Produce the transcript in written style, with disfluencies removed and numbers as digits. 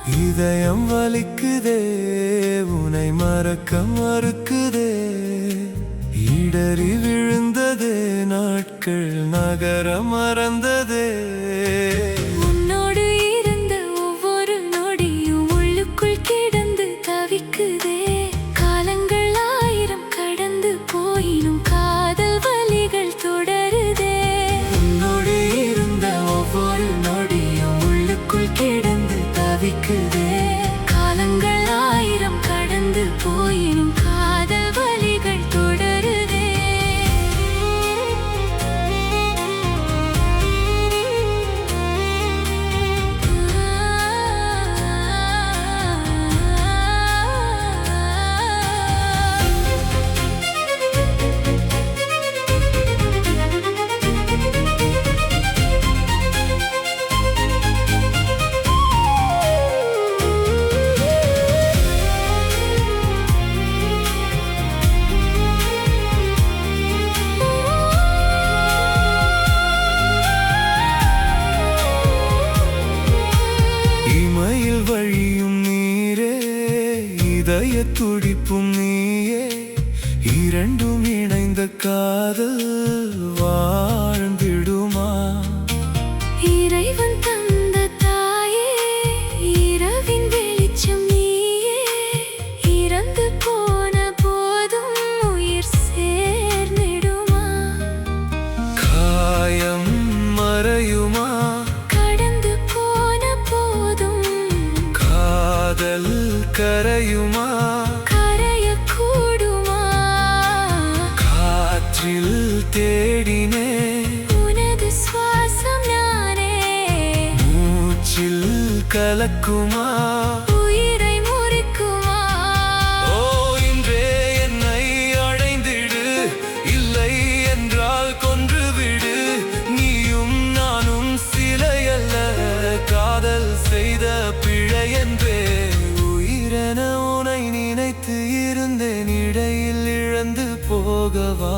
இதயம் வலிக்குதே, உனை மறக்க மறுக்குதே. இடறி விழுந்ததே, நாட்கள் நகர மறந்ததே. உன்னோடு இருந்த ஒவ்வொரு நொடியும் உள்ளுக்குள் கிடந்து தவிக்குதே. காலங்கள் 1000 கடந்து போயினும் காதல் வலிகள் தொடருதே. உன்னோடு இருந்த ஒவ்வொரு நொடியும் உள்ளுக்குள் கிடந்து தவிக்குதே. காலங்கள் 1000 கடந்து போயினும் காதல் வலிகள் தொடருதே. இமையில் வழியும் நீரே, இதய துடிப்பும் நீயே. இரண்டும் இணைந்த காதல் வாழ்ந்திடுமா? இறைவன் தந்த தாயே, இரவின் வெளிச்சம் நீயே. இறந்து போன போதும் உயிர் சேர்ந்திடுமா? காயம் மறையுமா? கடந்து போன போதும் காதல் கரையுமா? கரையக்கூடுமா? காற்றில் தேடினே, உனது சுவாசம் நானே. மூச்சில் கலக்குமா? உயிரை முறிக்குமா? ஓ, இன்றே என்னை அடைந்திடு, இல்லை என்றால் கொன்றுவிடு. நீயும் நானும் சிலையல்ல, காதல் செய்த பிழை என்றே. உயிரென உனை நினைத்து இருந்தேன், இடையில் இழந்து போகவா?